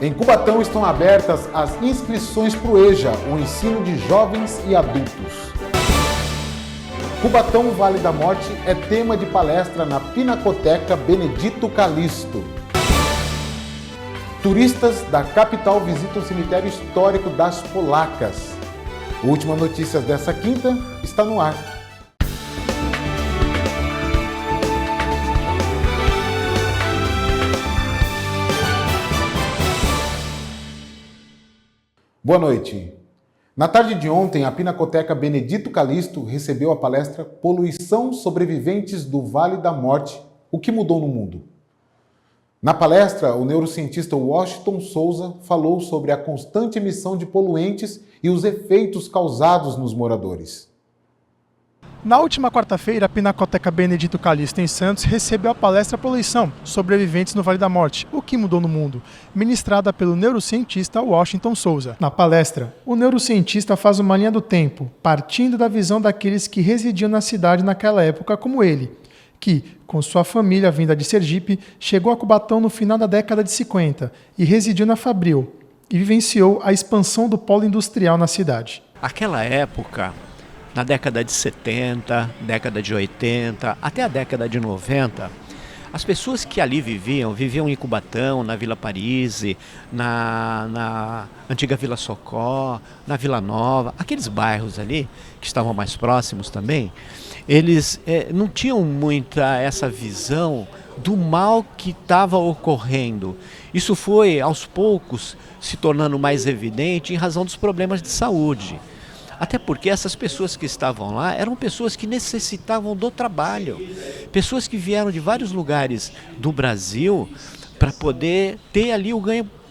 Em Cubatão estão abertas as inscrições para o EJA, o ensino de jovens e adultos. Cubatão Vale da Morte é tema de palestra na Pinacoteca Benedito Calixto. Turistas da capital visitam o cemitério histórico das Polacas. Última notícias dessa quinta está no ar. Boa noite. Na tarde de ontem, a Pinacoteca Benedito Calixto recebeu a palestra Poluição Sobreviventes do Vale da Morte, o que mudou no mundo. Na palestra, o neurocientista Washington Souza falou sobre a constante emissão de poluentes e os efeitos causados nos moradores. Na última quarta-feira, a Pinacoteca Benedito Calixto, em Santos, recebeu a palestra Poluição Sobreviventes no Vale da Morte, o que mudou no mundo, ministrada pelo neurocientista Washington Souza. Na palestra, o neurocientista faz uma linha do tempo, partindo da visão daqueles que residiam na cidade naquela época como ele, que, com sua família vinda de Sergipe, chegou a Cubatão no final da década de 50 e residiu na Fabril, e vivenciou a expansão do polo industrial na cidade. Aquela época, na década de 70, década de 80, até a década de 90, as pessoas que ali viviam em Cubatão, na Vila Parise, na antiga Vila Socó, na Vila Nova, aqueles bairros ali, que estavam mais próximos também, eles não tinham muita essa visão do mal que estava ocorrendo. Isso foi, aos poucos, se tornando mais evidente em razão dos problemas de saúde. Até porque essas pessoas que estavam lá eram pessoas que necessitavam do trabalho. Pessoas que vieram de vários lugares do Brasil para poder ter ali o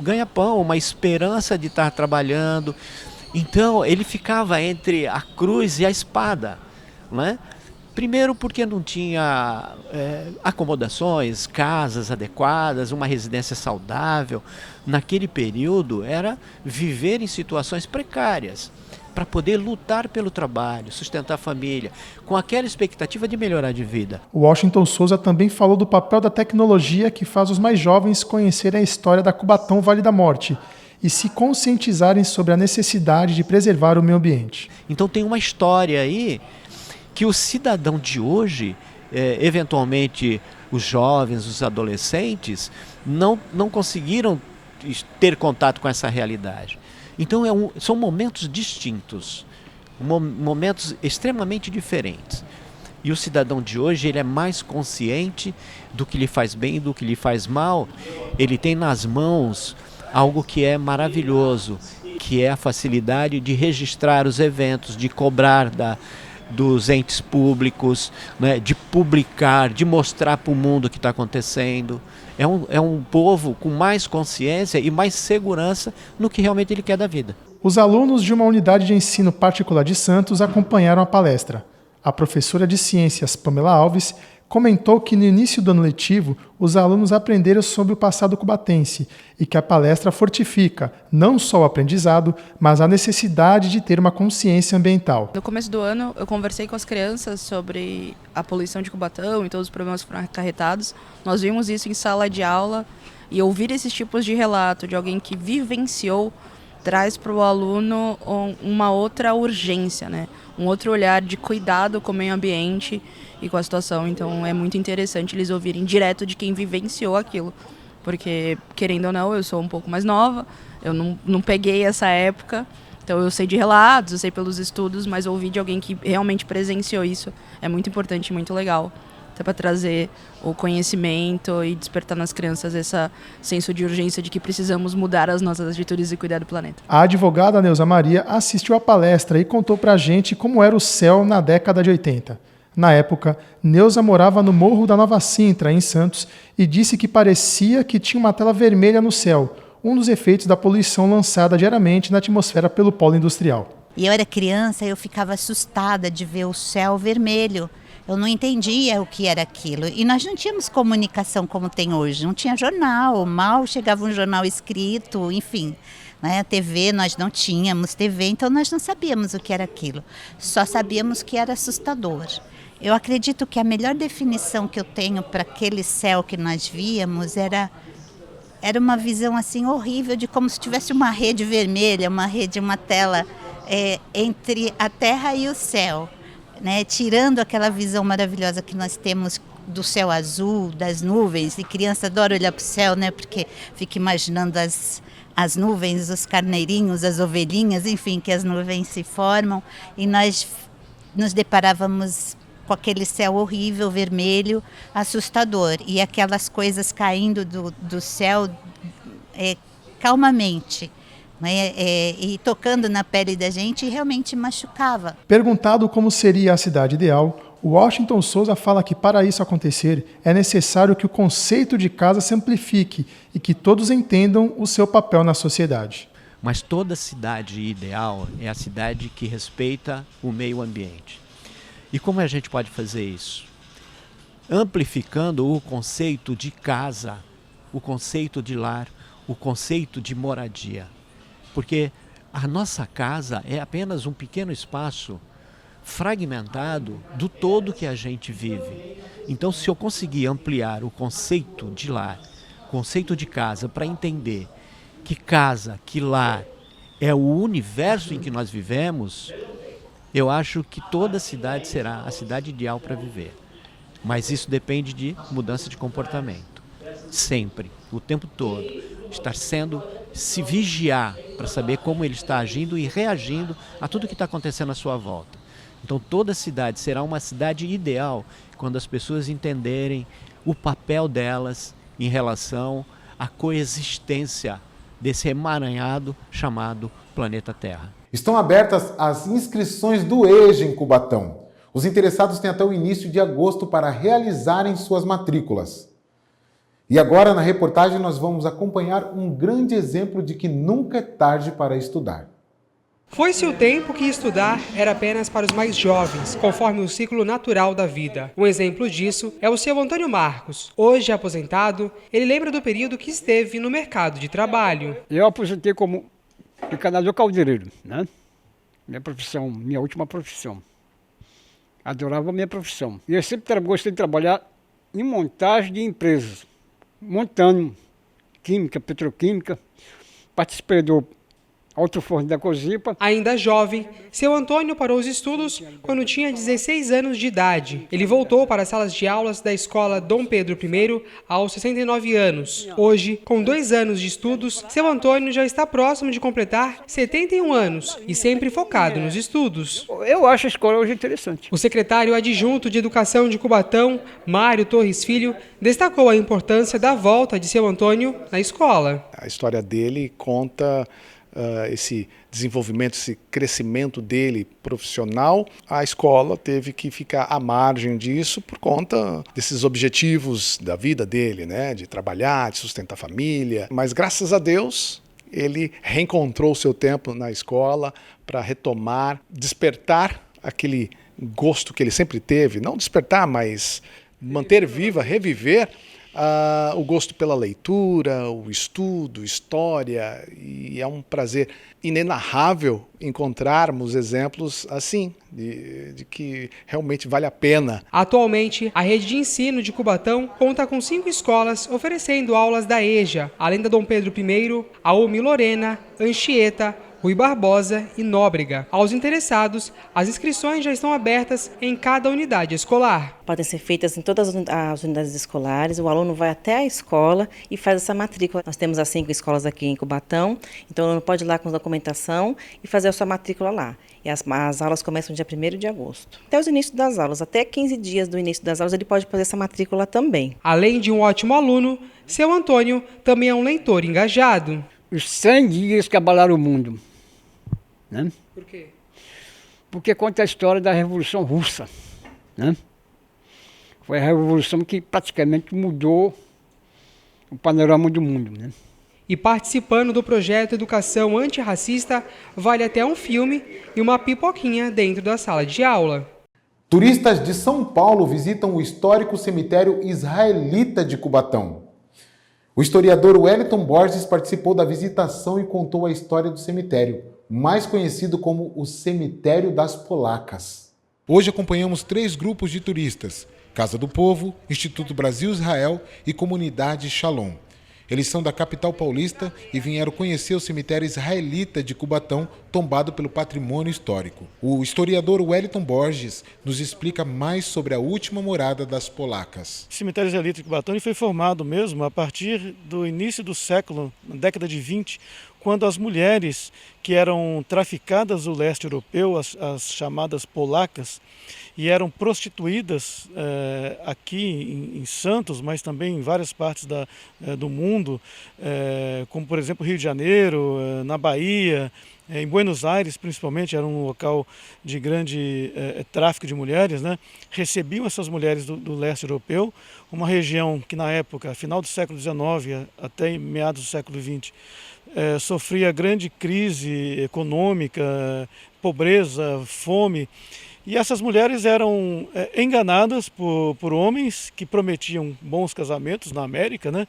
ganha-pão, uma esperança de estar trabalhando. Então ele ficava entre a cruz e a espada, né? Primeiro porque não tinha acomodações, casas adequadas, uma residência saudável. Naquele período era viver em situações precárias, para poder lutar pelo trabalho, sustentar a família, com aquela expectativa de melhorar de vida. O Washington Souza também falou do papel da tecnologia que faz os mais jovens conhecerem a história da Cubatão Vale da Morte e se conscientizarem sobre a necessidade de preservar o meio ambiente. Então tem uma história aí que o cidadão de hoje, eventualmente os jovens, os adolescentes, não conseguiram ter contato com essa realidade. Então são momentos distintos, momentos extremamente diferentes. E o cidadão de hoje ele é mais consciente do que lhe faz bem e do que lhe faz mal. Ele tem nas mãos algo que é maravilhoso, que é a facilidade de registrar os eventos, de cobrar dos entes públicos, né, de publicar, de mostrar para o mundo o que está acontecendo. É um povo com mais consciência e mais segurança no que realmente ele quer da vida. Os alunos de uma unidade de ensino particular de Santos acompanharam a palestra. A professora de Ciências, Pamela Alves, comentou que no início do ano letivo, os alunos aprenderam sobre o passado cubatense e que a palestra fortifica não só o aprendizado, mas a necessidade de ter uma consciência ambiental. No começo do ano, eu conversei com as crianças sobre a poluição de Cubatão e todos os problemas que foram acarretados. Nós vimos isso em sala de aula e ouvir esses tipos de relato de alguém que vivenciou traz para o aluno uma outra urgência, né? Um outro olhar de cuidado com o meio ambiente e com a situação. Então é muito interessante eles ouvirem direto de quem vivenciou aquilo. Porque, querendo ou não, eu sou um pouco mais nova, eu não peguei essa época, então eu sei de relatos, eu sei pelos estudos, mas ouvir de alguém que realmente presenciou isso é muito importante e muito legal. Até para trazer o conhecimento e despertar nas crianças esse senso de urgência de que precisamos mudar as nossas atitudes e cuidar do planeta. A advogada Neuza Maria assistiu à palestra e contou para a gente como era o céu na década de 80. Na época, Neuza morava no Morro da Nova Sintra, em Santos, e disse que parecia que tinha uma tela vermelha no céu, um dos efeitos da poluição lançada diariamente na atmosfera pelo polo industrial. E eu era criança e eu ficava assustada de ver o céu vermelho. Eu não entendia o que era aquilo. E nós não tínhamos comunicação como tem hoje. Não tinha jornal, mal chegava um jornal escrito, enfim. Né? TV, nós não tínhamos TV, então nós não sabíamos o que era aquilo. Só sabíamos que era assustador. Eu acredito que a melhor definição que eu tenho para aquele céu que nós víamos era era uma visão assim horrível de como se tivesse uma rede vermelha, uma tela entre a terra e o céu, né? Tirando aquela visão maravilhosa que nós temos do céu azul, das nuvens, e criança adora olhar para o céu, né? Porque fica imaginando as nuvens, os carneirinhos, as ovelhinhas, enfim, que as nuvens se formam, e nós nos deparávamos com aquele céu horrível, vermelho, assustador, e aquelas coisas caindo do céu calmamente, né? E tocando na pele da gente, realmente machucava. Perguntado como seria a cidade ideal, o Washington Souza fala que para isso acontecer é necessário que o conceito de casa se amplifique e que todos entendam o seu papel na sociedade. Mas toda cidade ideal é a cidade que respeita o meio ambiente. E como a gente pode fazer isso? Amplificando o conceito de casa, o conceito de lar, o conceito de moradia. Porque a nossa casa é apenas um pequeno espaço fragmentado do todo que a gente vive. Então, se eu conseguir ampliar o conceito de lar, conceito de casa, para entender que casa, que lar é o universo em que nós vivemos, eu acho que toda cidade será a cidade ideal para viver. Mas isso depende de mudança de comportamento. Sempre, o tempo todo. Se vigiar para saber como ele está agindo e reagindo a tudo que está acontecendo à sua volta. Então toda cidade será uma cidade ideal quando as pessoas entenderem o papel delas em relação à coexistência desse emaranhado chamado planeta Terra. Estão abertas as inscrições do EJA em Cubatão. Os interessados têm até o início de agosto para realizarem suas matrículas. E agora, na reportagem, nós vamos acompanhar um grande exemplo de que nunca é tarde para estudar. Foi-se o tempo que estudar era apenas para os mais jovens, conforme o ciclo natural da vida. Um exemplo disso é o seu Antônio Marcos. Hoje aposentado, ele lembra do período que esteve no mercado de trabalho. Eu aposentei como encanador caldeireiro, né? Minha última profissão. Adorava a minha profissão. E eu sempre gostei de trabalhar em montagem de empresas, montando química, petroquímica. Participei do Alto Forno da Cozipa. Ainda jovem, seu Antônio parou os estudos quando tinha 16 anos de idade. Ele voltou para as salas de aulas da escola Dom Pedro I aos 69 anos. Hoje, com 2 anos de estudos, seu Antônio já está próximo de completar 71 anos e sempre focado nos estudos. Eu acho a escola hoje interessante. O secretário adjunto de Educação de Cubatão, Mário Torres Filho, destacou a importância da volta de seu Antônio na escola. A história dele conta esse desenvolvimento, esse crescimento dele profissional. A escola teve que ficar à margem disso por conta desses objetivos da vida dele, né? De trabalhar, de sustentar a família. Mas graças a Deus, ele reencontrou o seu tempo na escola para retomar, despertar aquele gosto que ele sempre teve. Não despertar, mas manter viva, reviver o gosto pela leitura, o estudo, história, e é um prazer inenarrável encontrarmos exemplos assim, de que realmente vale a pena. Atualmente, a rede de ensino de Cubatão conta com 5 escolas oferecendo aulas da EJA, além da Dom Pedro I, a UMI Lorena, Anchieta, Rui Barbosa e Nóbrega. Aos interessados, as inscrições já estão abertas em cada unidade escolar. Podem ser feitas em todas as unidades escolares, o aluno vai até a escola e faz essa matrícula. Nós temos as 5 escolas aqui em Cubatão, então o aluno pode ir lá com a documentação e fazer a sua matrícula lá. E as aulas começam dia 1º de agosto. Até os inícios das aulas, até 15 dias do início das aulas, ele pode fazer essa matrícula também. Além de um ótimo aluno, seu Antônio também é um leitor engajado. Os 100 dias que abalaram o mundo. Né? Por quê? Porque conta a história da Revolução Russa. Né? Foi a revolução que praticamente mudou o panorama do mundo. Né? E participando do projeto Educação Antirracista, vale até um filme e uma pipoquinha dentro da sala de aula. Turistas de São Paulo visitam o histórico cemitério israelita de Cubatão. O historiador Wellington Borges participou da visitação e contou a história do cemitério, mais conhecido como o Cemitério das Polacas. Hoje acompanhamos 3 grupos de turistas: Casa do Povo, Instituto Brasil-Israel e Comunidade Shalom. Eles são da capital paulista e vieram conhecer o cemitério israelita de Cubatão, tombado pelo patrimônio histórico. O historiador Wellington Borges nos explica mais sobre a última morada das polacas. O cemitério israelita de Cubatão foi formado mesmo a partir do início do século, na década de 20, quando as mulheres que eram traficadas do leste europeu, as chamadas polacas, e eram prostituídas aqui em Santos, mas também em várias partes do mundo, como por exemplo Rio de Janeiro, na Bahia, em Buenos Aires principalmente, era um local de grande tráfico de mulheres, né? Recebiam essas mulheres do leste europeu, uma região que na época, final do século XIX até meados do século XX, sofria grande crise econômica, pobreza, fome. E essas mulheres eram enganadas por homens que prometiam bons casamentos na América, né?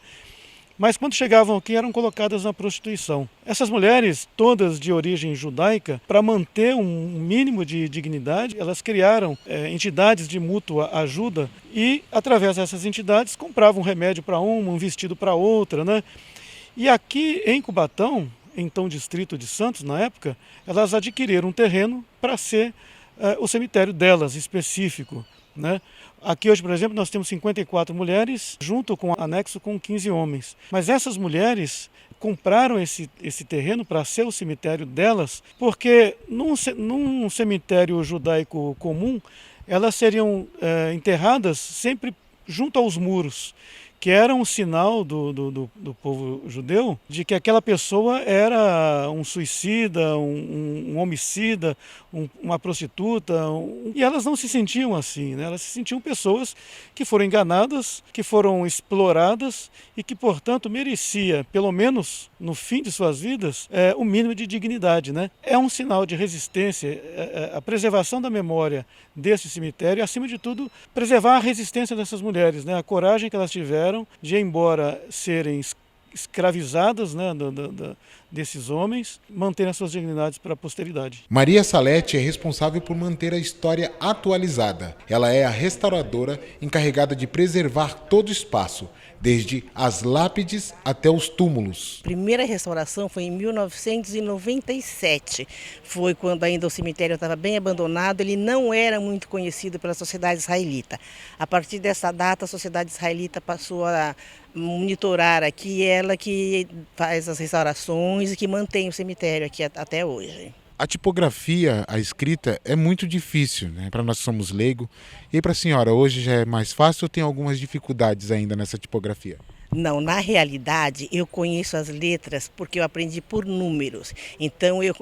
Mas quando chegavam aqui eram colocadas na prostituição. Essas mulheres, todas de origem judaica, para manter um mínimo de dignidade, elas criaram entidades de mútua ajuda e, através dessas entidades, compravam um remédio para uma, um vestido para outra, né? E aqui em Cubatão, então distrito de Santos na época, elas adquiriram um terreno para ser o cemitério delas, específico, né? Aqui hoje, por exemplo, nós temos 54 mulheres, junto com anexo com 15 homens. Mas essas mulheres compraram esse terreno para ser o cemitério delas, porque num cemitério judaico comum, elas seriam enterradas sempre junto aos muros, que era um sinal do povo judeu de que aquela pessoa era um suicida, um homicida, uma prostituta, e elas não se sentiam assim, né? Elas se sentiam pessoas que foram enganadas, que foram exploradas e que, portanto, merecia, pelo menos no fim de suas vidas, o mínimo de dignidade, né? É um sinal de resistência, a preservação da memória desse cemitério e, acima de tudo, preservar a resistência dessas mulheres, né? A coragem que elas tiveram de, embora serem escravizadas, né, desses homens, manterem as suas dignidades para a posteridade. Maria Salete é responsável por manter a história atualizada. Ela é a restauradora encarregada de preservar todo o espaço, desde as lápides até os túmulos. A primeira restauração foi em 1997. Foi quando ainda o cemitério estava bem abandonado, ele não era muito conhecido pela sociedade israelita. A partir dessa data, a sociedade israelita passou a monitorar aqui, ela que faz as restaurações e que mantém o cemitério aqui até hoje. A tipografia, a escrita, é muito difícil, né? Para nós que somos leigos. E para a senhora, hoje já é mais fácil ou tem algumas dificuldades ainda nessa tipografia? Não, na realidade eu conheço as letras porque eu aprendi por números. Então eu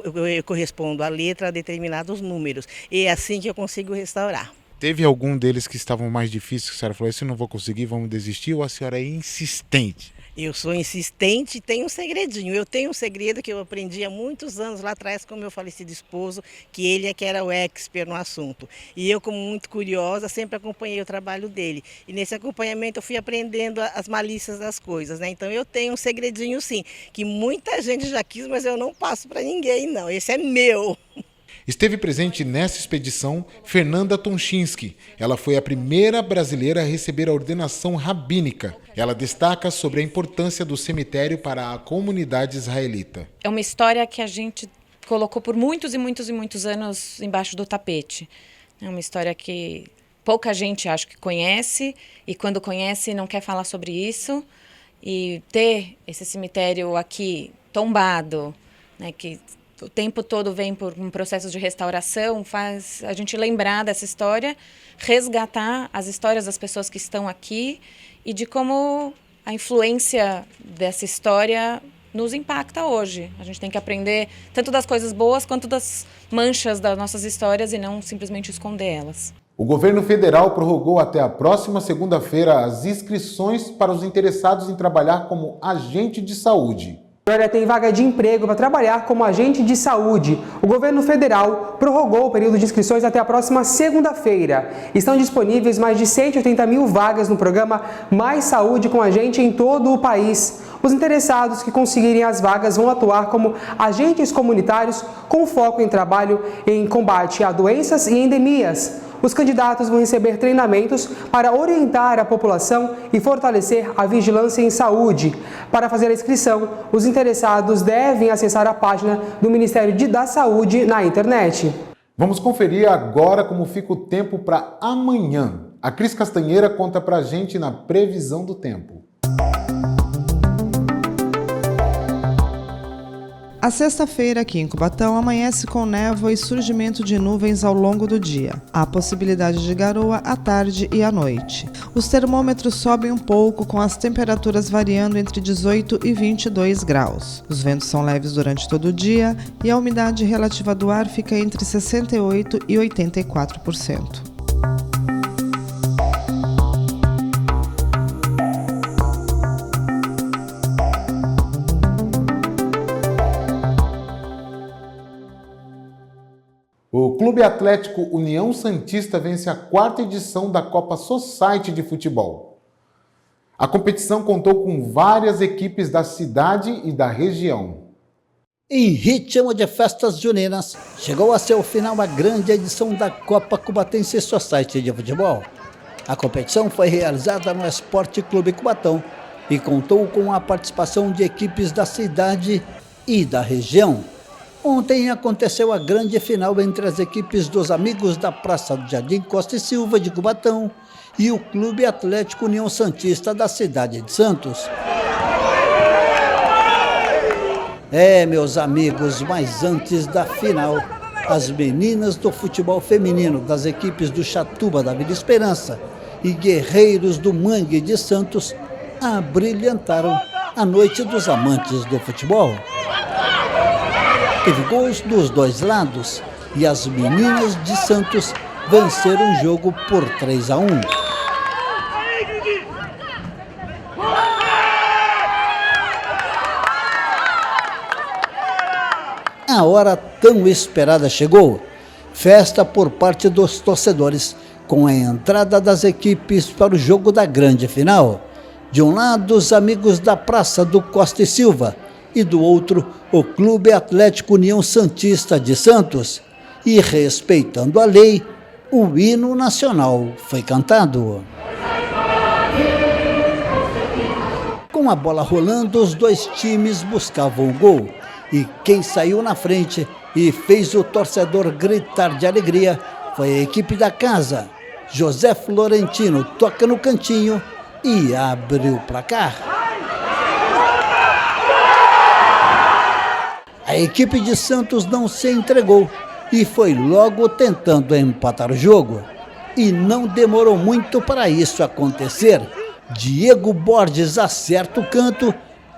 correspondo a letra a determinados números. E é assim que eu consigo restaurar. Teve algum deles que estavam mais difíceis que a senhora falou, esse eu não vou conseguir, vamos desistir, ou a senhora é insistente? Eu sou insistente e tenho um segredinho. Eu tenho um segredo que eu aprendi há muitos anos lá atrás com meu falecido esposo, que ele é que era o expert no assunto. E eu, como muito curiosa, sempre acompanhei o trabalho dele. E nesse acompanhamento eu fui aprendendo as malícias das coisas, né? Então eu tenho um segredinho sim, que muita gente já quis, mas eu não passo para ninguém não. Esse é meu. Esteve presente nessa expedição Fernanda Tonchinski. Ela foi a primeira brasileira a receber a ordenação rabínica. Ela destaca sobre a importância do cemitério para a comunidade israelita. É uma história que a gente colocou por muitos e muitos e muitos anos embaixo do tapete. É uma história que pouca gente, acho que conhece, e quando conhece não quer falar sobre isso. E ter esse cemitério aqui tombado, né, que o tempo todo vem por um processo de restauração, faz a gente lembrar dessa história, resgatar as histórias das pessoas que estão aqui e de como a influência dessa história nos impacta hoje. A gente tem que aprender tanto das coisas boas quanto das manchas das nossas histórias e não simplesmente esconder elas. O governo federal prorrogou até a próxima segunda-feira as inscrições para os interessados em trabalhar como agente de saúde. Agora tem vaga de emprego para trabalhar como agente de saúde. O governo federal prorrogou o período de inscrições até a próxima segunda-feira. Estão disponíveis mais de 180 mil vagas no programa Mais Saúde com Agente em todo o país. Os interessados que conseguirem as vagas vão atuar como agentes comunitários com foco em trabalho em combate a doenças e endemias. os candidatos vão receber treinamentos para orientar a população e fortalecer a vigilância em saúde. Para fazer a inscrição, os interessados devem acessar a página do Ministério da Saúde na internet. Vamos conferir agora como fica o tempo para amanhã. A Cris Castanheira conta pra gente na previsão do tempo. A sexta-feira aqui em Cubatão amanhece com névoa e surgimento de nuvens ao longo do dia. Há possibilidade de garoa à tarde e à noite. Os termômetros sobem um pouco, com as temperaturas variando entre 18 e 22 graus. Os ventos são leves durante todo o dia e a umidade relativa do ar fica entre 68% e 84%. O Clube Atlético União Santista vence a 4ª edição da Copa Society de Futebol. A competição contou com várias equipes da cidade e da região. Em ritmo de festas juninas, chegou a seu final a grande edição da Copa Cubatense Society de Futebol. A competição foi realizada no Esporte Clube Cubatão e contou com a participação de equipes da cidade e da região. Ontem aconteceu a grande final entre as equipes dos Amigos da Praça do Jardim Costa e Silva de Cubatão e o Clube Atlético União Santista da cidade de Santos. Meus amigos, mas antes da final, as meninas do futebol feminino das equipes do Chatuba da Vila Esperança e Guerreiros do Mangue de Santos abrilhantaram a noite dos amantes do futebol. Teve gols dos dois lados e as meninas de Santos venceram o jogo por 3-1. A hora tão esperada chegou. Festa por parte dos torcedores, com a entrada das equipes para o jogo da grande final. De um lado, os Amigos da Praça do Costa e Silva, e do outro, o Clube Atlético União Santista de Santos. E, respeitando a lei, o hino nacional foi cantado. Com a bola rolando, os dois times buscavam o gol. E quem saiu na frente e fez o torcedor gritar de alegria foi a equipe da casa. José Florentino toca no cantinho e abre o placar. A equipe de Santos não se entregou e foi logo tentando empatar o jogo. E não demorou muito para isso acontecer. Diego Borges acerta o canto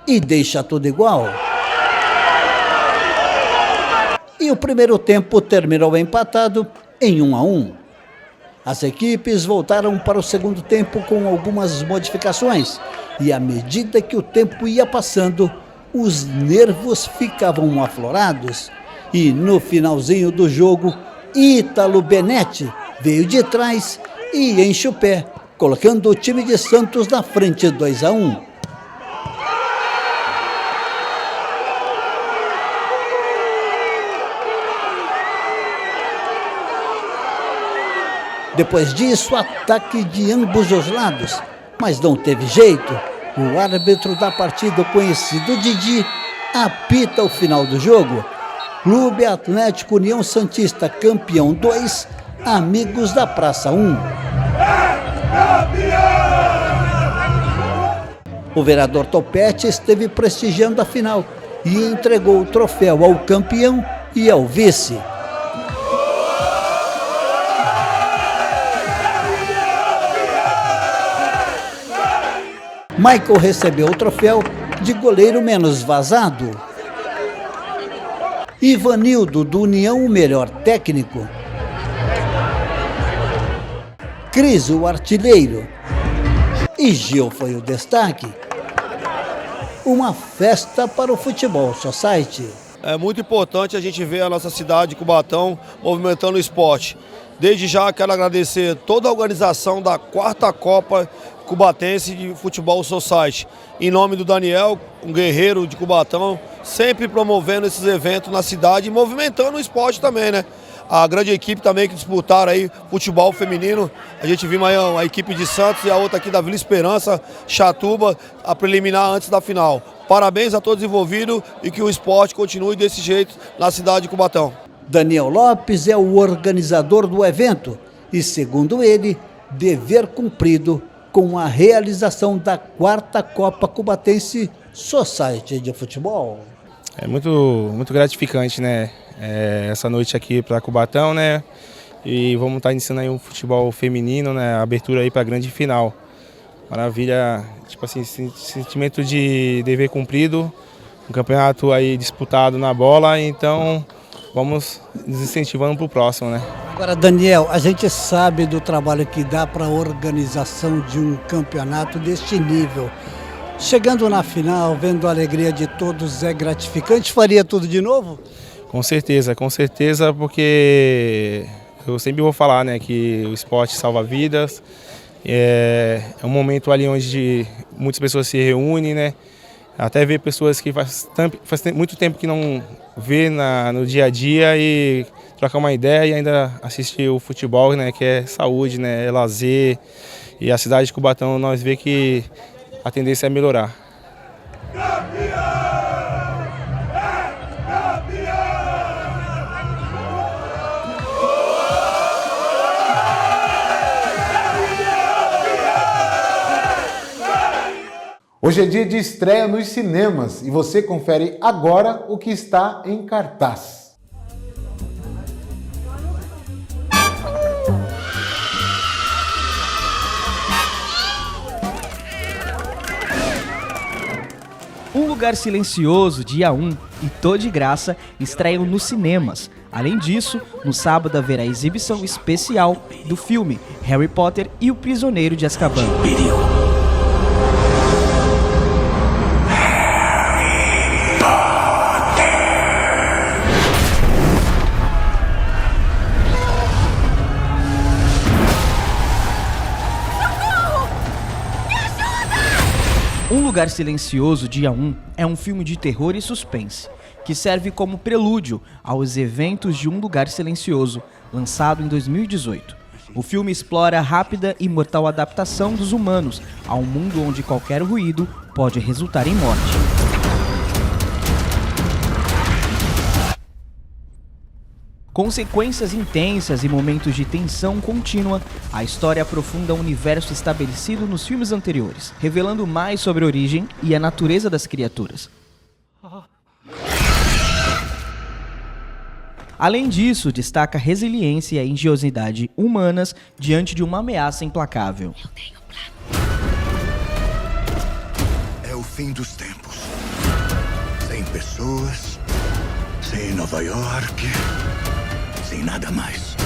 e deixa tudo igual. E o primeiro tempo terminou empatado em 1-1. As equipes voltaram para o segundo tempo com algumas modificações. E à medida que o tempo ia passando, os nervos ficavam aflorados. E no finalzinho do jogo, Ítalo Benetti veio de trás e enche o pé, colocando o time de Santos na frente 2-1. Depois disso, ataque de ambos os lados, mas não teve jeito. O árbitro da partida, conhecido Didi, apita o final do jogo. Clube Atlético União Santista, campeão 2, Amigos da Praça 1. O vereador Topete esteve prestigiando a final e entregou o troféu ao campeão e ao vice. Michael recebeu o troféu de goleiro menos vazado. Ivanildo, do União, o melhor técnico. Cris, o artilheiro. E Gil foi o destaque. Uma festa para o Futebol Society. É muito importante a gente ver a nossa cidade, Cubatão, movimentando o esporte. Desde já quero agradecer toda a organização da 4ª Copa Cubatense de Futebol Society. Em nome do Daniel, um guerreiro de Cubatão, sempre promovendo esses eventos na cidade e movimentando o esporte também, né? a grande equipe também que disputaram aí futebol feminino. A gente viu aí uma equipe de Santos e a outra aqui da Vila Esperança, Chatuba, a preliminar antes da final. Parabéns a todos envolvidos e que o esporte continue desse jeito na cidade de Cubatão. Daniel Lopes é o organizador do evento e, segundo ele, dever cumprido com a realização da 4ª Copa Cubatense Society de Futebol. É muito gratificante, né? Essa noite aqui para Cubatão, né? E vamos estar iniciando aí um futebol feminino, né? A abertura aí para a grande final. Maravilha, tipo assim, sentimento de dever cumprido, um campeonato aí disputado na bola, então vamos nos incentivando para o próximo, né? Agora, Daniel, a gente sabe do trabalho que dá para a organização de um campeonato deste nível. Chegando na final, vendo a alegria de todos, é gratificante? Faria tudo de novo? Com certeza, porque eu sempre vou falar, né, que o esporte salva vidas. É um momento ali onde muitas pessoas se reúnem, né? Até ver pessoas que faz muito tempo que não vê no dia a dia e trocar uma ideia e ainda assistir o futebol, né? Que é saúde, né? É lazer. E a cidade de Cubatão nós vê que a tendência é melhorar. Hoje é dia de estreia nos cinemas e você confere agora o que está em cartaz. Um Lugar Silencioso, dia 1 e Tô de Graça estreiam nos cinemas. Além disso, no sábado haverá exibição especial do filme Harry Potter e o Prisioneiro de Azkaban. Um Lugar Silencioso, dia 1, é um filme de terror e suspense, que serve como prelúdio aos eventos de Um Lugar Silencioso, lançado em 2018. O filme explora a rápida e mortal adaptação dos humanos a um mundo onde qualquer ruído pode resultar em morte. Com sequências intensas e momentos de tensão contínua, a história aprofunda o universo estabelecido nos filmes anteriores, revelando mais sobre a origem e a natureza das criaturas. Além disso, destaca a resiliência e a engenhosidade humanas diante de uma ameaça implacável. Eu tenho plano. É o fim dos tempos. Sem pessoas, sem Nova York, sem nada mais.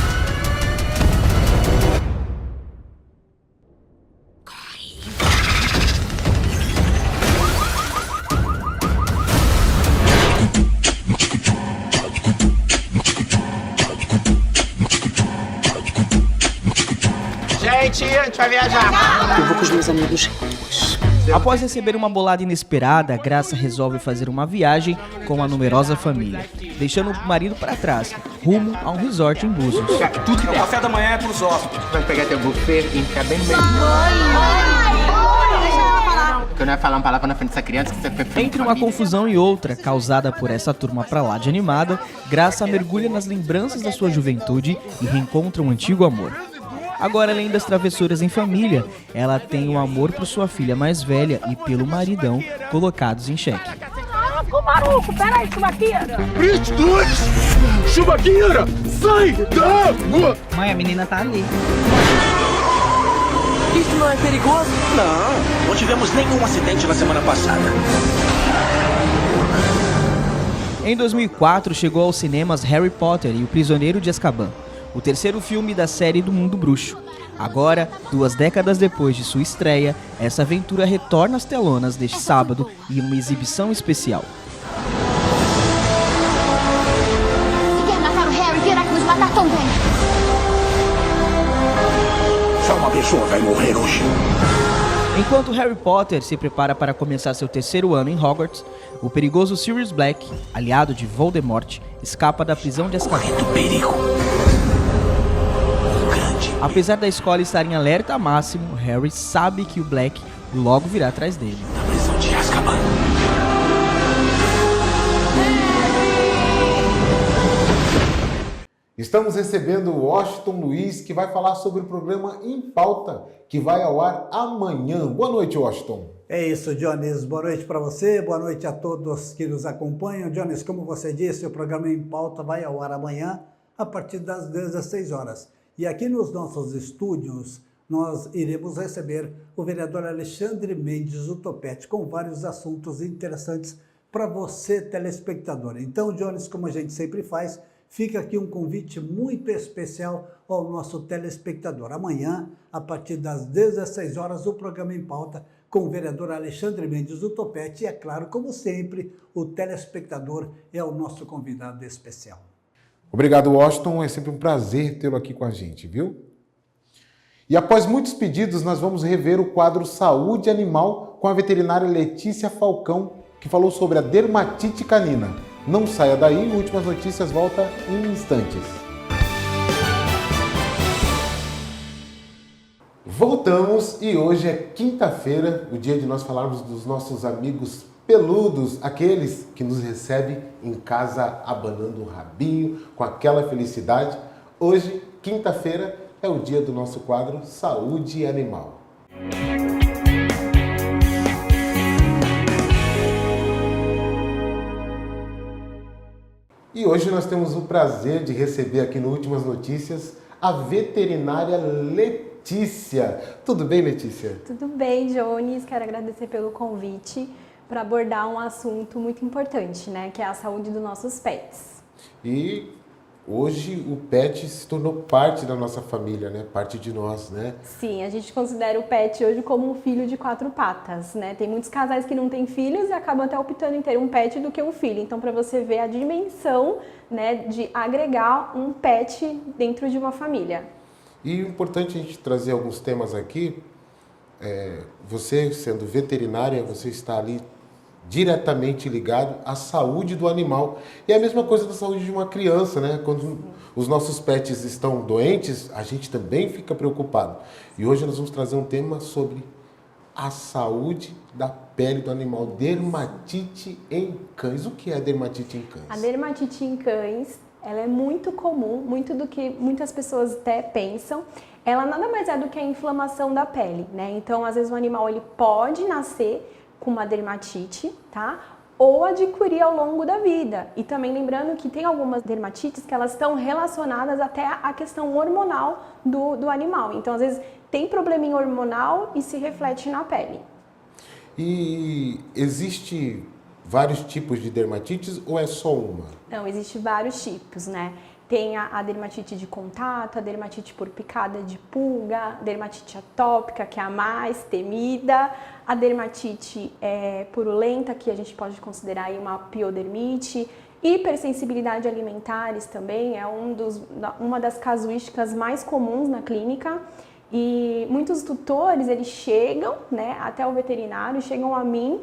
Gente, a gente vai viajar. Eu vou com os meus amigos ricos. Após receber uma bolada inesperada, Graça resolve fazer uma viagem com a numerosa família, deixando o marido para trás, rumo a um resort em Búzios. Tudo que o café da manhã é pros hóspedes. Vai pegar teu buffet e ficar bem no meio. Porque eu não ia falar uma palavra na frente dessa criança que você foi. Entre uma confusão e outra, causada por essa turma pra lá de animada, Graça mergulha nas lembranças da sua juventude e reencontra um antigo amor. Agora, além das travessuras em família, ela tem um amor por sua filha mais velha e pelo maridão, colocados em xeque. Ficou maluco, peraí, chubaqueira! Brit 2! Chubaqueira! Sai da rua! Mãe, a menina tá ali. Isso não é perigoso? Não tivemos nenhum acidente na semana passada. Em 2004, chegou aos cinemas Harry Potter e o Prisioneiro de Azkaban, o terceiro filme da série do Mundo Bruxo. Agora, 2 décadas depois de sua estreia, essa aventura retorna às telonas deste sábado em uma exibição especial. Se quer matar o Harry, terá que nos matar também. Só uma pessoa vai morrer hoje. Enquanto Harry Potter se prepara para começar seu terceiro ano em Hogwarts, o perigoso Sirius Black, aliado de Voldemort, escapa da prisão de Azkaban. Perigo. Apesar da escola estar em alerta máximo, Harry sabe que o Black logo virá atrás dele. Prisão de Azkaban. Estamos recebendo o Washington Luiz, que vai falar sobre o programa Em Pauta, que vai ao ar amanhã. Boa noite, Washington. É isso, Jones. Boa noite para você, boa noite a todos que nos acompanham. Jones, como você disse, o programa Em Pauta vai ao ar amanhã, a partir das 16 horas. E aqui nos nossos estúdios, nós iremos receber o vereador Alexandre Mendes, o Topete, com vários assuntos interessantes para você, telespectador. Então, Jones, como a gente sempre faz, fica aqui um convite muito especial ao nosso telespectador. Amanhã, a partir das 16 horas, o programa Em Pauta com o vereador Alexandre Mendes do Topete. E é claro, como sempre, o telespectador é o nosso convidado especial. Obrigado, Washington. É sempre um prazer tê-lo aqui com a gente, viu? E após muitos pedidos, nós vamos rever o quadro Saúde Animal com a veterinária Letícia Falcão, que falou sobre a dermatite canina. Não saia daí, Últimas Notícias volta em instantes. Voltamos e hoje é quinta-feira, o dia de nós falarmos dos nossos amigos peludos, aqueles que nos recebem em casa abanando o rabinho, com aquela felicidade. Hoje, quinta-feira, é o dia do nosso quadro Saúde Animal. E hoje nós temos o prazer de receber aqui no Últimas Notícias a veterinária Letícia. Tudo bem, Letícia? Tudo bem, Jones. Quero agradecer pelo convite para abordar um assunto muito importante, né? Que é a saúde dos nossos pets. E hoje o pet se tornou parte da nossa família, né? Parte de nós, né? Sim, a gente considera o pet hoje como um filho de 4 patas, né? Tem muitos casais que não têm filhos e acabam até optando em ter um pet do que um filho. Então, para você ver a dimensão, né, de agregar um pet dentro de uma família. E é importante a gente trazer alguns temas aqui. Você, sendo veterinária, você está ali diretamente ligado à saúde do animal. E é a mesma coisa da saúde de uma criança, né? Quando os nossos pets estão doentes, a gente também fica preocupado. E hoje nós vamos trazer um tema sobre a saúde da pele do animal, dermatite em cães. O que é dermatite em cães? A dermatite em cães, ela é muito comum, muito do que muitas pessoas até pensam. Ela nada mais é do que a inflamação da pele, né? Então, às vezes o animal ele pode nascer com uma dermatite, tá? Ou adquirir ao longo da vida. E também lembrando que tem algumas dermatites que elas estão relacionadas até à questão hormonal do animal. Então, às vezes, tem probleminha hormonal e se reflete na pele. E existe vários tipos de dermatites ou é só uma? Não, existe vários tipos, né? Tem a dermatite de contato, a dermatite por picada de pulga, a dermatite atópica, que é a mais temida, a dermatite purulenta, que a gente pode considerar aí uma piodermite, hipersensibilidade alimentares também é uma das casuísticas mais comuns na clínica. E muitos tutores, eles chegam, né, até o veterinário, chegam a mim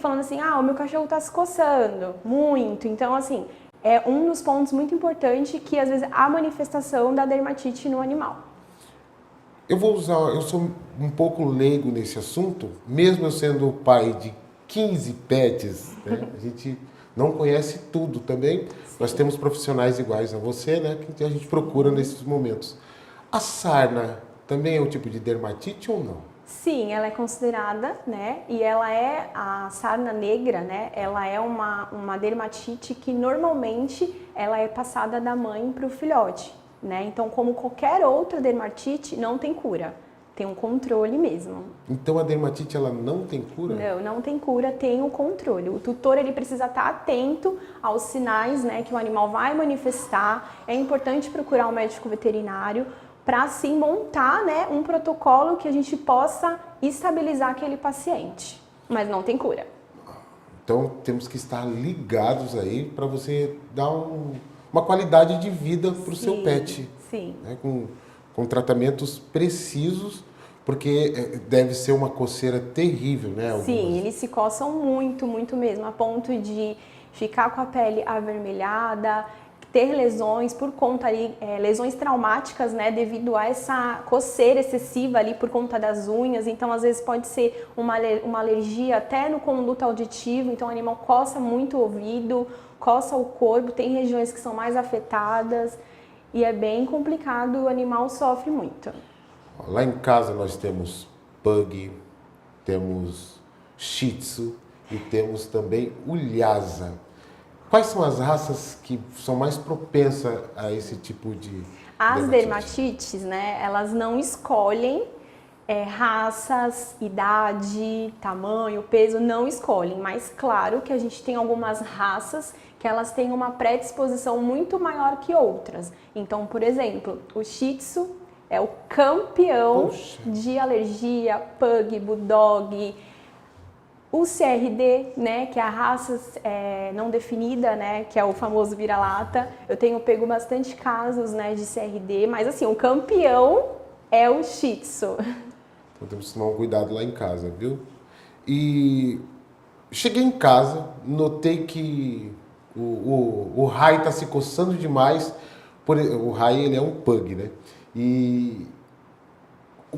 falando assim, o meu cachorro está se coçando muito. Então, assim, é um dos pontos muito importantes que, às vezes, a manifestação da dermatite no animal. Eu sou um pouco leigo nesse assunto, mesmo eu sendo pai de 15 pets, né? A gente não conhece tudo também. Sim. Nós temos profissionais iguais a você, né, que a gente procura nesses momentos. A sarna também é um tipo de dermatite ou não? Sim, ela é considerada, né, e ela é, a sarna negra, né, ela é uma dermatite que normalmente ela é passada da mãe para o filhote, né, então como qualquer outra dermatite não tem cura, tem um controle mesmo. Então a dermatite ela não tem cura? Não tem cura, tem um controle. O tutor ele precisa estar atento aos sinais, né, que o animal vai manifestar, é importante procurar um médico veterinário, para assim montar, né, um protocolo que a gente possa estabilizar aquele paciente, mas não tem cura. Então temos que estar ligados aí para você dar uma qualidade de vida para o seu pet. Sim. Né, com tratamentos precisos, porque deve ser uma coceira terrível, né? Algumas. Sim, eles se coçam muito, muito mesmo, a ponto de ficar com a pele avermelhada, ter lesões por conta ali, lesões traumáticas, né, devido a essa coceira excessiva ali por conta das unhas. Então, às vezes pode ser uma alergia até no conduto auditivo. Então, o animal coça muito o ouvido, coça o corpo, tem regiões que são mais afetadas e é bem complicado, o animal sofre muito. Lá em casa nós temos Pug, temos Shih Tzu e temos também o Lhasa. Quais são as raças que são mais propensas a esse tipo de As dermatites, né, elas não escolhem raças, idade, tamanho, peso, não escolhem. Mas claro que a gente tem algumas raças que elas têm uma predisposição muito maior que outras. Então, por exemplo, o Shih Tzu é o campeão de alergia, Pug, Bulldog. O CRD, né, que é a raça não definida, né, que é o famoso vira-lata. Eu tenho pego bastante casos, né, de CRD, mas assim, o campeão é o Shih Tzu. Então temos que tomar um cuidado lá em casa, viu? E cheguei em casa, notei que o Rai está se coçando demais. O Rai, ele é um Pug, né? E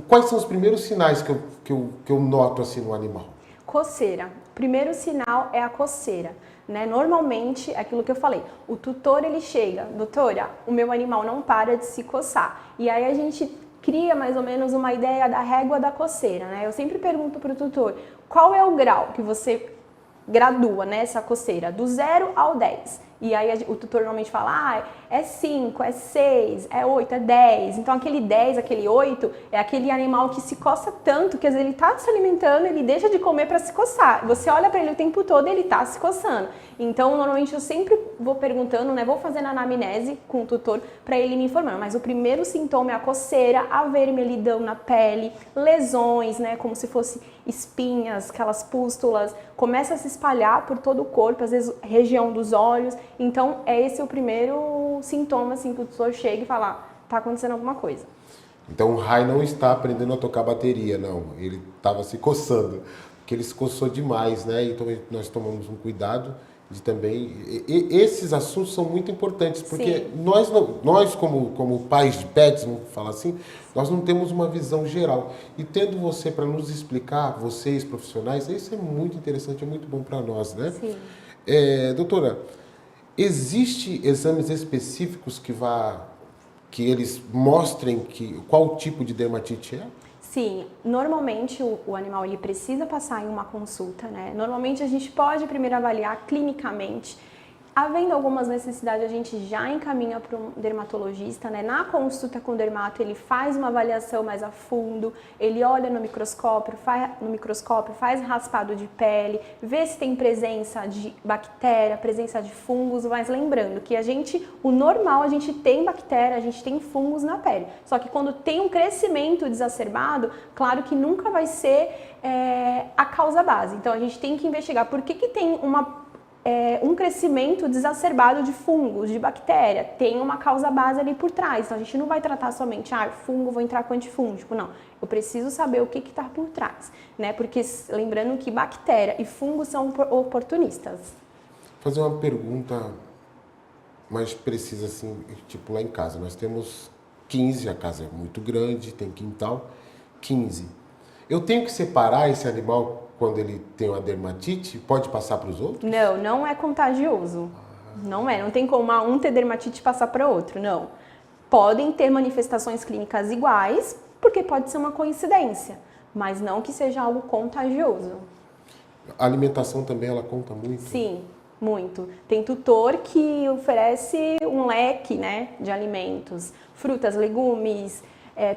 quais são os primeiros sinais que eu noto assim no animal? Coceira. Primeiro sinal é a coceira, né? Normalmente, aquilo que eu falei, o tutor ele chega, doutora, o meu animal não para de se coçar. E aí a gente cria mais ou menos uma ideia da régua da coceira, né? Eu sempre pergunto para o tutor, qual é o grau que você gradua, né, essa coceira? Do 0 ao 10. E aí o tutor normalmente fala, é 5, é 6, é 8, é 10. Então aquele 10, aquele 8 é aquele animal que se coça tanto que às vezes ele está se alimentando, ele deixa de comer para se coçar. Você olha para ele o tempo todo e ele está se coçando. Então normalmente eu sempre vou perguntando, né, vou fazendo anamnese com o tutor para ele me informar. Mas o primeiro sintoma é a coceira, a vermelhidão na pele, lesões, né, como se fosse espinhas, aquelas pústulas, começa a se espalhar por todo o corpo, às vezes região dos olhos. Então, esse é o primeiro sintoma, assim, que o tutor chega e fala, tá acontecendo alguma coisa. Então, o Rai não está aprendendo a tocar bateria, não. Ele estava se coçando, porque ele se coçou demais, né? Então, nós tomamos um cuidado de também... esses assuntos são muito importantes, porque nós como pais de pets, vamos falar assim, nós não temos uma visão geral. E tendo você para nos explicar, vocês profissionais, isso é muito interessante, é muito bom para nós, né? Sim. Doutora, existe exames específicos que eles mostrem qual tipo de dermatite é? Sim, normalmente o animal ele precisa passar em uma consulta, né? Normalmente a gente pode primeiro avaliar clinicamente. Havendo algumas necessidades, a gente já encaminha para um dermatologista, né? Na consulta com o dermato, ele faz uma avaliação mais a fundo, ele olha no microscópio, faz raspado de pele, vê se tem presença de bactéria, presença de fungos, mas lembrando que o normal, a gente tem bactéria, a gente tem fungos na pele. Só que quando tem um crescimento exacerbado, claro que nunca vai ser a causa base. Então a gente tem que investigar por que tem um crescimento desacerbado de fungos, de bactéria, tem uma causa base ali por trás. Então a gente não vai tratar somente, fungo, vou entrar com antifúngico, não. Eu preciso saber o que está por trás, né? Porque lembrando que bactéria e fungo são oportunistas. Vou fazer uma pergunta mais precisa, assim, tipo lá em casa. Nós temos 15, a casa é muito grande, tem quintal, 15. Eu tenho que separar esse animal quando ele tem uma dermatite? Pode passar para os outros? Não, não é contagioso. Não tem como um ter dermatite e passar para outro, não. Podem ter manifestações clínicas iguais, porque pode ser uma coincidência, mas não que seja algo contagioso. A alimentação também, ela conta muito? Sim, muito. Tem tutor que oferece um leque, né, de alimentos, frutas, legumes,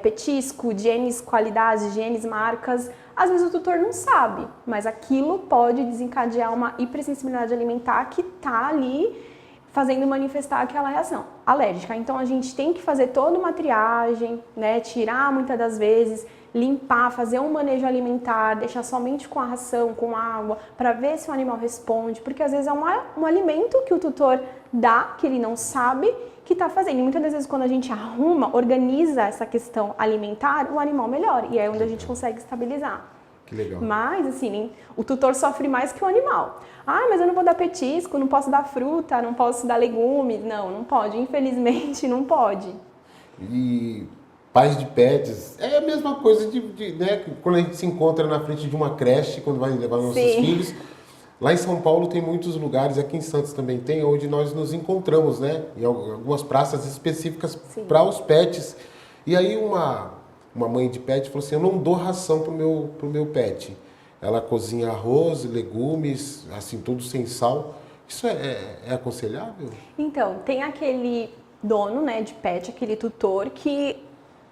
petisco, de N qualidades, de N marcas. Às vezes o tutor não sabe, mas aquilo pode desencadear uma hipersensibilidade alimentar que está ali fazendo manifestar aquela reação alérgica. Então a gente tem que fazer toda uma triagem, né, tirar muitas das vezes, limpar, fazer um manejo alimentar, deixar somente com a ração, com água, para ver se o animal responde, porque às vezes é um alimento que o tutor dá, que ele não sabe que está fazendo. E muitas das vezes quando a gente organiza essa questão alimentar, o animal melhora, e é onde a gente consegue estabilizar. Que legal. Mas, assim, o tutor sofre mais que o animal. Ah, mas eu não vou dar petisco, não posso dar fruta, não posso dar legumes. Não pode. Infelizmente, não pode. E pais de pets, é a mesma coisa né, quando a gente se encontra na frente de uma creche, quando vai levar nossos filhos. Lá em São Paulo tem muitos lugares, aqui em Santos também tem, onde nós nos encontramos, né? Em algumas praças específicas para os pets. E aí uma mãe de pet falou assim, eu não dou ração pro meu pet. Ela cozinha arroz, legumes, assim, tudo sem sal. Isso é aconselhável? Então, tem aquele dono, né, de pet, aquele tutor que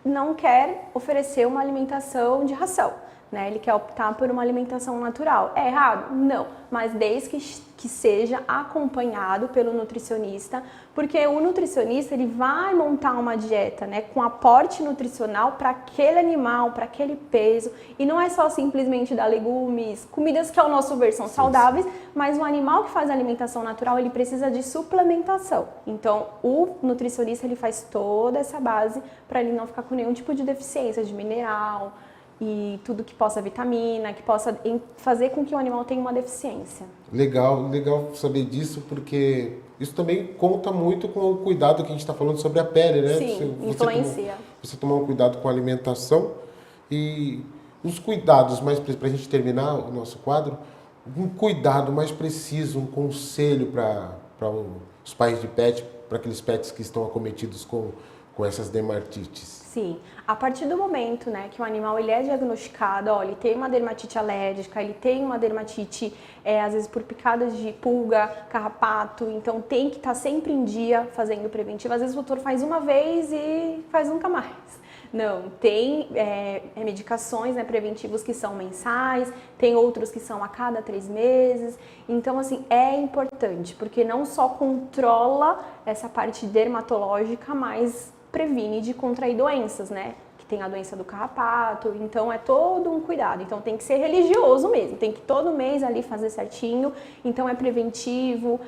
não quer oferecer uma alimentação de ração, né? Ele quer optar por uma alimentação natural. É errado? Não, mas desde que seja acompanhado pelo nutricionista, porque o nutricionista ele vai montar uma dieta, né, com aporte nutricional para aquele animal, para aquele peso, e não é só simplesmente dar legumes, comidas que ao nosso ver são saudáveis, mas o animal que faz a alimentação natural, ele precisa de suplementação. Então, o nutricionista ele faz toda essa base para ele não ficar com nenhum tipo de deficiência de mineral, e tudo que possa vitamina, que possa fazer com que o animal tenha uma deficiência. Legal saber disso, porque isso também conta muito com o cuidado que a gente está falando sobre a pele, né? Sim, influencia. Você tomar um cuidado com a alimentação e os cuidados, mais para a gente terminar o nosso quadro, um cuidado mais preciso, um conselho para os pais de pet, para aqueles pets que estão acometidos com essas dermatites. Sim, a partir do momento, né, que o animal ele é diagnosticado, ó, ele tem uma dermatite alérgica, ele tem uma dermatite, às vezes por picadas de pulga, carrapato, então tem que estar sempre em dia fazendo preventivo. Às vezes o doutor faz uma vez e faz nunca mais. Não, tem medicações, né, preventivos que são mensais, tem outros que são a cada 3 meses. Então, assim, é importante, porque não só controla essa parte dermatológica, mas previne de contrair doenças, né? Que tem a doença do carrapato, então é todo um cuidado. Então tem que ser religioso mesmo, tem que todo mês ali fazer certinho, então é preventivo,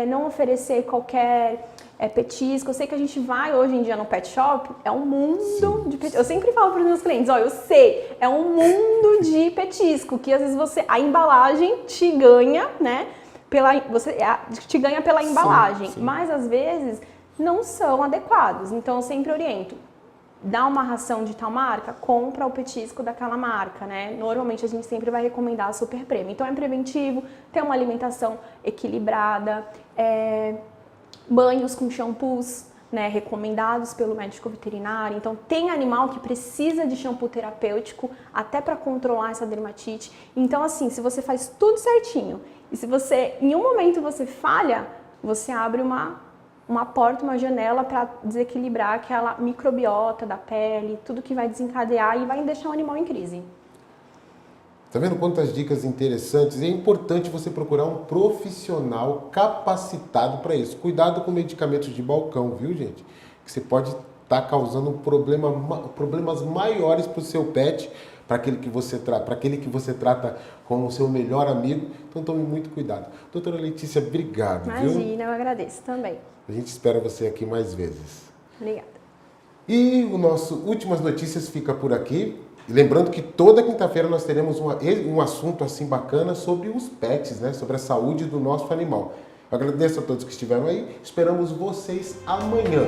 não oferecer qualquer petisco. Eu sei que a gente vai hoje em dia no pet shop, é um mundo de petisco. Eu sempre falo para os meus clientes, ó, eu sei, é um mundo de petisco, que às vezes a embalagem te ganha, né? Te ganha pela embalagem, sim. Mas às vezes não são adequados, então eu sempre oriento, dá uma ração de tal marca, compra o petisco daquela marca, né? Normalmente a gente sempre vai recomendar a Super Prêmio, então é preventivo, ter uma alimentação equilibrada, banhos com shampoos, né, recomendados pelo médico veterinário. Então tem animal que precisa de shampoo terapêutico até para controlar essa dermatite. Então assim, se você faz tudo certinho e se você em um momento você falha, você abre uma porta, uma janela para desequilibrar aquela microbiota da pele, tudo que vai desencadear e vai deixar o animal em crise. Tá vendo quantas dicas interessantes? É importante você procurar um profissional capacitado para isso. Cuidado com medicamentos de balcão, viu, gente? Que você pode estar causando problemas maiores para o seu pet, para aquele que você trata como o seu melhor amigo. Então tome muito cuidado. Doutora Letícia, obrigado. Imagina, eu agradeço também. A gente espera você aqui mais vezes. Obrigada. E o nosso Últimas Notícias fica por aqui. E lembrando que toda quinta-feira nós teremos um assunto assim bacana sobre os pets, né? Sobre a saúde do nosso animal. Eu agradeço a todos que estiveram aí. Esperamos vocês amanhã.